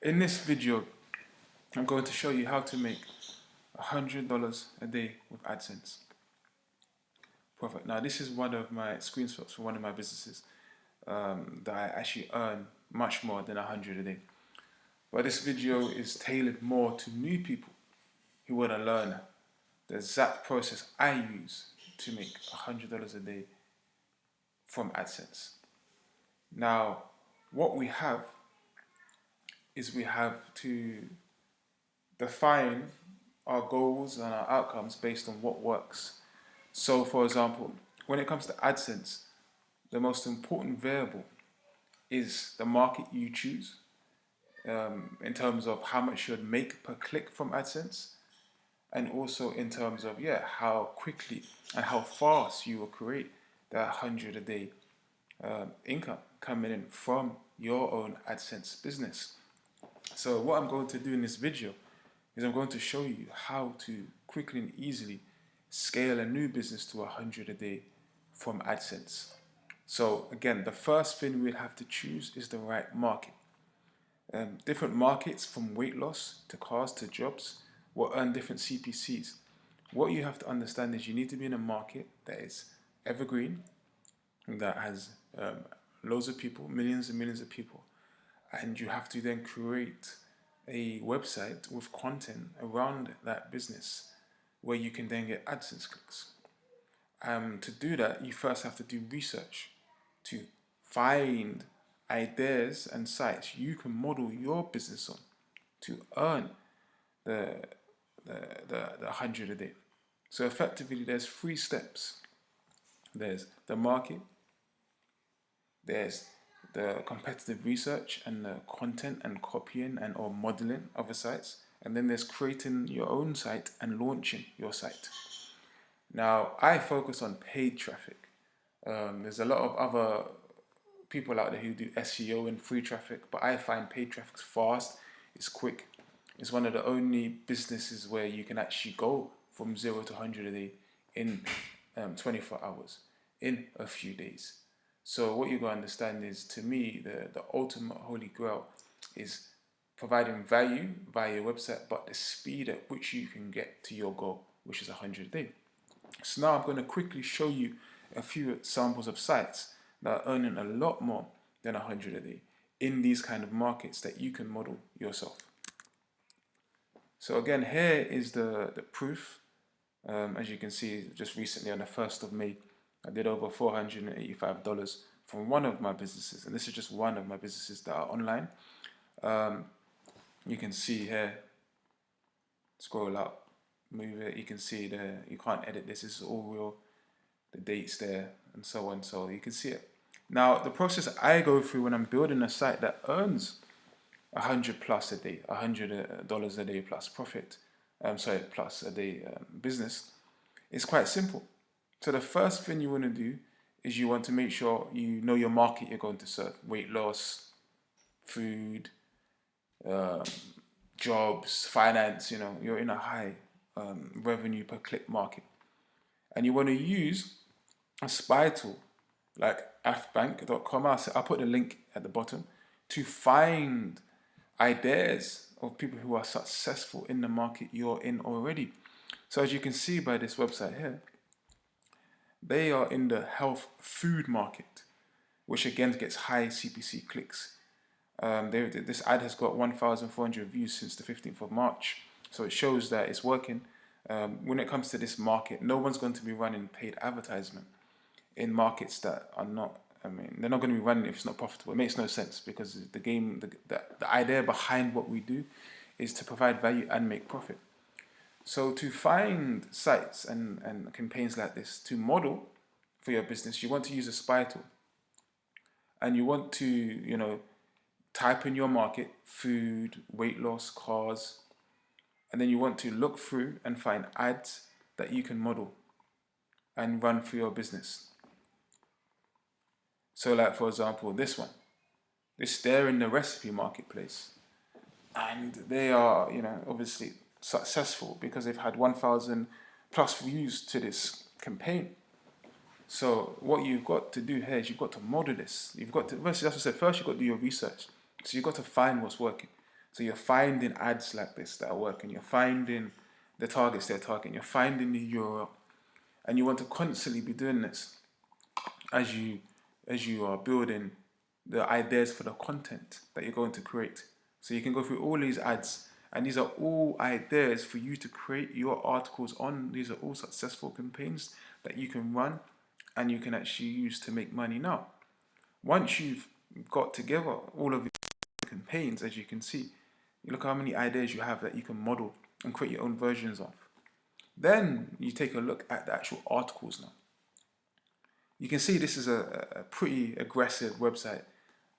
In this video, I'm going to show you how to make $100 a day with AdSense. Perfect. Now, this is one of my screenshots for one of my businesses that I actually earn much more than 100 a day. But this video is tailored more to new people who want to learn the exact process I use to make $100 a day from AdSense. Now, what we have is we have to define our goals and our outcomes based on what works. So, for example, when it comes to AdSense, the most important variable is the market you choose in terms of how much you'd make per click from AdSense, and also in terms of how quickly and how fast you will create that 100 a day income coming in from your own AdSense business. So what I'm going to do in this video is I'm going to show you how to quickly and easily scale a new business to 100 a day from AdSense. So again, the first thing we'll have to choose is the right market. Different markets, from weight loss to cars to jobs, will earn different CPCs. What you have to understand is you need to be in a market that is evergreen, that has loads of people, millions and millions of people, and you have to then create a website with content around that business where you can then get AdSense clicks. To do that, you first have to do research to find ideas and sites you can model your business on to earn the 100 a day. So effectively, there's 3 steps. There's the market, there's the competitive research and the content and copying and or modeling of the sites, and then there's creating your own site and launching your site. Now, I focus on paid traffic. There's a lot of other people out there who do SEO and free traffic, but I find paid traffic is fast, it's quick. It's one of the only businesses where you can actually go from 0 to 100 a day in 24 hours, in a few days. So what you got to understand is, to me, the ultimate holy grail is providing value via your website, but the speed at which you can get to your goal, which is 100 a day. So now I'm going to quickly show you a few examples of sites that are earning a lot more than 100 a day in these kind of markets that you can model yourself. So again, here is the proof. As you can see, just recently on the 1st of May, I did over $485 from one of my businesses. And this is just one of my businesses that are online. You can see here, scroll up, move it, you can see there, you can't edit this, this is all real, the dates there, and so on, so you can see it. Now, the process I go through when I'm building a site that earns 100 plus a day, $100 a day plus profit, plus a day business, is quite simple. So the first thing you want to do is you want to make sure you know your market you're going to serve: weight loss, food, jobs, finance. You're in a high revenue per click market, and you want to use a spy tool like afbank.com. I'll put the link at the bottom to find ideas of people who are successful in the market you're in already. So as you can see by this website here, they are in the health food market, which again gets high CPC clicks. This ad has got 1,400 views since the 15th of March, so it shows that it's working. When it comes to this market, no one's going to be running paid advertisement in markets that are not, they're not going to be running if it's not profitable. It makes no sense, because the idea behind what we do is to provide value and make profit. So to find sites and campaigns like this to model for your business, you want to use a spy tool. And you want to, type in your market: food, weight loss, cars. And then you want to look through and find ads that you can model and run for your business. So like, for example, this one. They're in the recipe marketplace. And they are, obviously successful because they've had 1,000 plus views to this campaign. So what you've got to do here is you've got to model this. You've got to, first, as I said, first you've got to do your research. So you've got to find what's working. So you're finding ads like this that are working. You're finding the targets they're targeting. You're finding the URL, and you want to constantly be doing this as you are building the ideas for the content that you're going to create. So you can go through all these ads, and these are all ideas for you to create your articles on. These are all successful campaigns that you can run and you can actually use to make money. Now, once you've got together all of your campaigns, as you can see, you look how many ideas you have that you can model and create your own versions of. Then you take a look at the actual articles now. You can see this is a pretty aggressive website,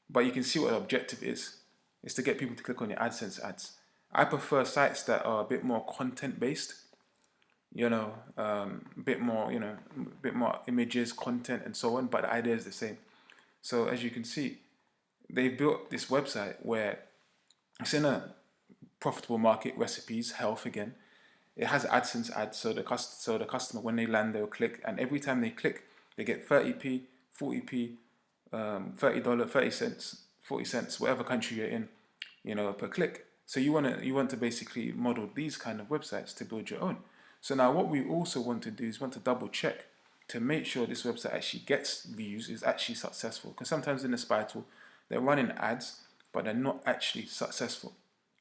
but you can see what the objective is. It's to get people to click on your AdSense ads. I prefer sites that are a bit more content based, a bit more, a bit more images, content, and so on, but the idea is the same. So as you can see, they built this website where it's in a profitable market, recipes, health again. It has AdSense ads, so the customer, when they land, they'll click, and every time they click, they get 30p, 40p, $30, 30 cents, 40 cents, whatever country you're in, per click. So you want to basically model these kind of websites to build your own. So now what we also want to do is want to double check to make sure this website actually gets views, is actually successful. Because sometimes in the spy tool, they're running ads, but they're not actually successful.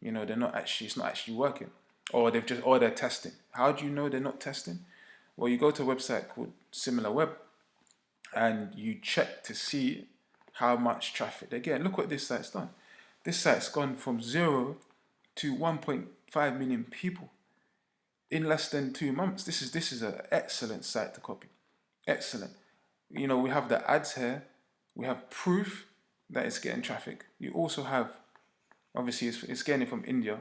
They're not actually, it's not actually working. Or they're testing. How do you know they're not testing? Well, you go to a website called SimilarWeb and you check to see how much traffic they get. Look what this site's done. This site's gone from 0 to 1.5 million people in less than 2 months. This is an excellent site to copy. Excellent. We have the ads here. We have proof that it's getting traffic. You also have, obviously, it's getting it from India,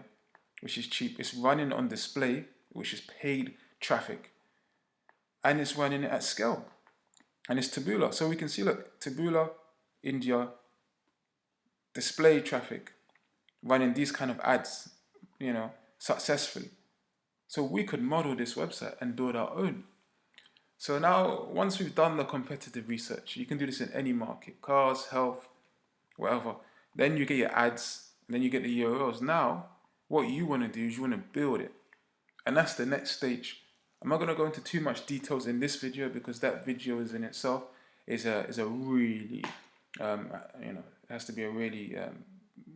which is cheap. It's running on display, which is paid traffic. And it's running it at scale. And it's Taboola. So we can see, look, Taboola, India, display traffic, running these kind of ads, successfully. So we could model this website and build our own. So now, once we've done the competitive research, you can do this in any market, cars, health, whatever. Then you get your ads, and then you get the URLs. Now, what you want to do is you want to build it. And that's the next stage. I'm not going to go into too much details in this video because that video is in itself is a really, it has to be a really,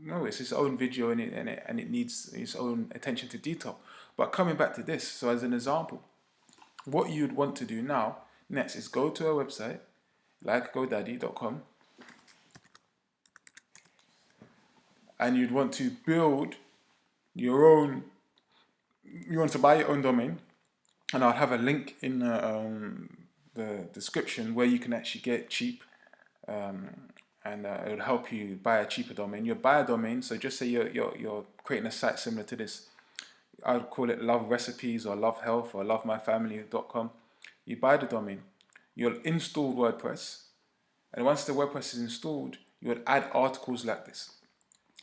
it's its own video and it needs its own attention to detail. But coming back to this, so as an example, what you'd want to do now, next, is go to a website like GoDaddy.com and you'd want to build your own, you want to buy your own domain, and I'll have a link in the description where you can actually get cheap, and it will help you buy a cheaper domain. You buy a domain, so just say you're creating a site similar to this. I'd call it Love Recipes or Love Health or LoveMyFamily.com. You buy the domain, you'll install WordPress, and once the WordPress is installed, you would add articles like this.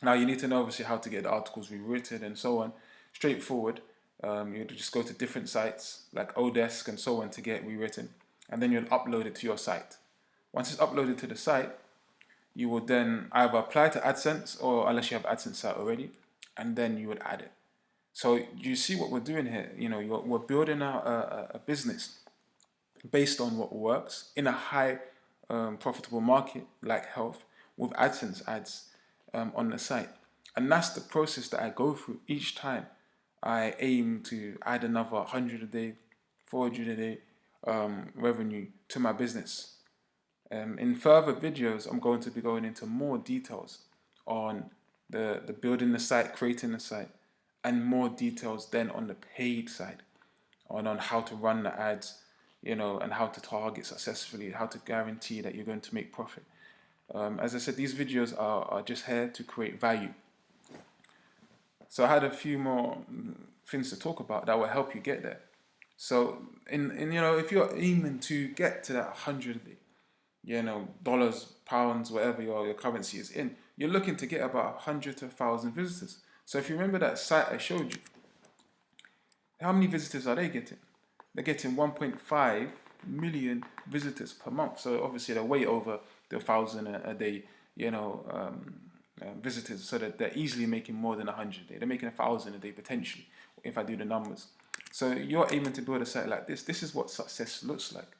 Now you need to know obviously how to get the articles rewritten and so on. Straightforward. You just go to different sites like Odesk and so on to get rewritten, and then you'll upload it to your site. Once it's uploaded to the site, you will then either apply to AdSense, or unless you have AdSense site already, and then you would add it. So you see what we're doing here. We're building a business based on what works in a high profitable market like health with AdSense ads on the site, and that's the process that I go through each time. I aim to add another 100 a day, 400 a day revenue to my business. In further videos, I'm going to be going into more details on the building the site, creating the site, and more details then on the paid side, on how to run the ads, and how to target successfully, how to guarantee that you're going to make profit. As I said, these videos are just here to create value. So I had a few more things to talk about that will help you get there. So if you're aiming to get to that 100, dollars, pounds, whatever your currency is in, you're looking to get about 100 to 1,000 visitors. So if you remember that site I showed you, how many visitors are they getting? They're getting 1.5 million visitors per month. So obviously they're way over the 1,000 a day, visitors, so that they're easily making more than 100 a day. They're making 1,000 a day potentially, if I do the numbers. So you're aiming to build a site like this. This is what success looks like.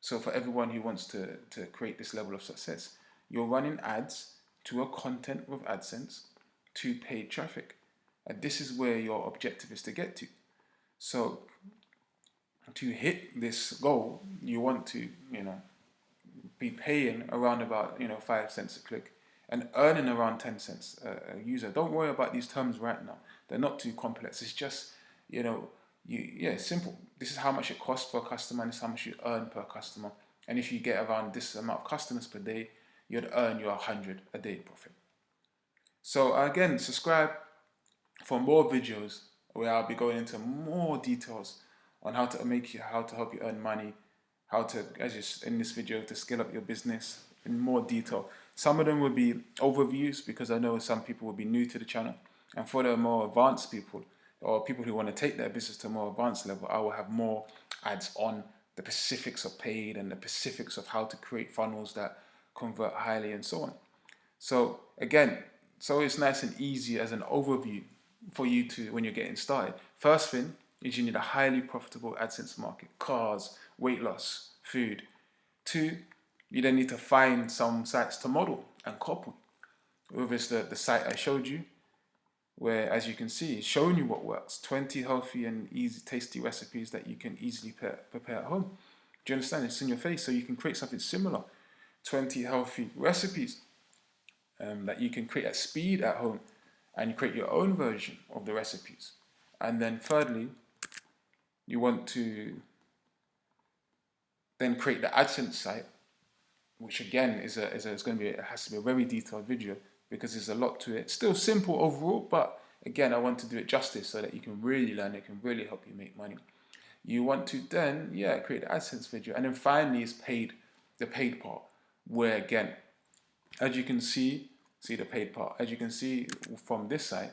So for everyone who wants to create this level of success, you're running ads to a content with AdSense to paid traffic. And this is where your objective is to get to. So to hit this goal, you want to, be paying around about, 5 cents a click and earning around 10 cents a user. Don't worry about these terms right now. They're not too complex. It's just, simple. This is how much it costs for a customer, and this is how much you earn per customer. And if you get around this amount of customers per day, you'd earn your 100 a day profit. So again, subscribe for more videos where I'll be going into more details on how to help you earn money, how to, in this video, to scale up your business in more detail. Some of them will be overviews because I know some people will be new to the channel. And for the more advanced people, or people who want to take their business to a more advanced level, I will have more ads on the specifics of paid and the specifics of how to create funnels that convert highly and so on. So again, so it's nice and easy as an overview for you to, when you're getting started. First thing is you need a highly profitable AdSense market: cars, weight loss, food. 2, you then need to find some sites to model and copy. Whether it's the site I showed you, where, as you can see, it's showing you what works. 20 healthy and easy, tasty recipes that you can easily prepare at home. Do you understand? It's in your face, so you can create something similar. 20 healthy recipes that you can create at speed at home, and you create your own version of the recipes. And then thirdly, you want to then create the AdSense site, which again has to be a very detailed video because there's a lot to it. Still simple overall, but again, I want to do it justice so that you can really learn. It can really help you make money. You want to then, create the AdSense video, and then finally is the paid part, where again, as you can see the paid part. As you can see from this site,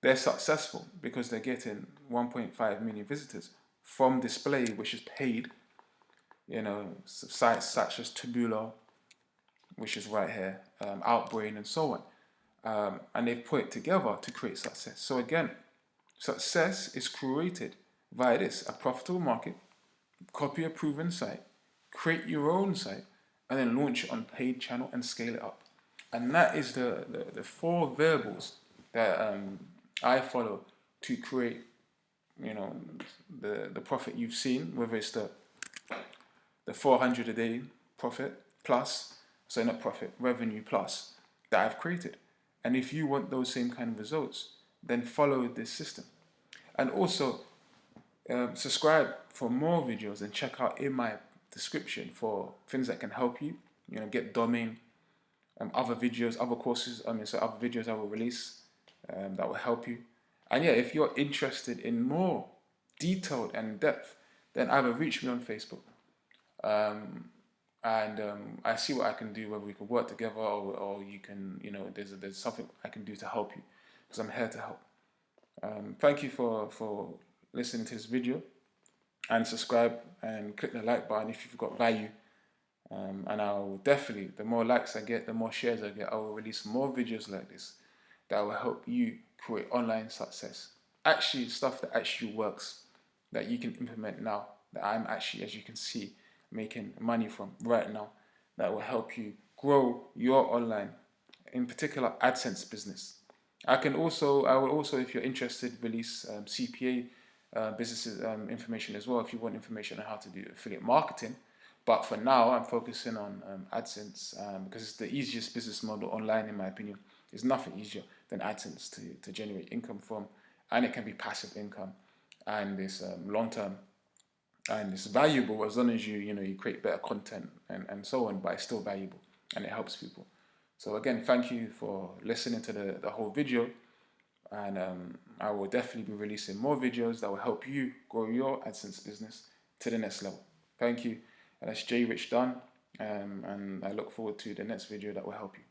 they're successful because they're getting 1.5 million visitors from display, which is paid. Sites such as Taboola, which is right here, Outbrain, and so on. And they've put it together to create success. So again, success is created via this: a profitable market, copy a proven site, create your own site, and then launch it on paid channel and scale it up. And that is the 4 variables that I follow to create, the profit you've seen, whether it's the 400 a day profit plus, revenue plus, that I've created. And if you want those same kind of results, then follow this system. And also, subscribe for more videos and check out in my description for things that can help you, get domain, other videos, other courses, other videos I will release that will help you. And if you're interested in more detailed and depth, then either reach me on Facebook, and I see what I can do, whether we can work together, or you can, there's something I can do to help you, because I'm here to help. Thank you for listening to this video, and subscribe and click the like button if you've got value. And I'll definitely, the more likes I get, the more shares I get, I will release more videos like this that will help you create online success. Actually, stuff that actually works, that you can implement now, that I'm actually, as you can see, making money from right now, that will help you grow your online, in particular AdSense business. I will also, if you're interested, release CPA businesses information as well, if you want information on how to do affiliate marketing. But for now, I'm focusing on AdSense because it's the easiest business model online, in my opinion. There's nothing easier than AdSense to generate income from, and it can be passive income, and it's long-term, and it's valuable as long as you create better content and so on, but it's still valuable and it helps people. So again, thank you for listening to the whole video, and I will definitely be releasing more videos that will help you grow your AdSense business to the next level. Thank you. And that's J Rich Dunn, and I look forward to the next video that will help you.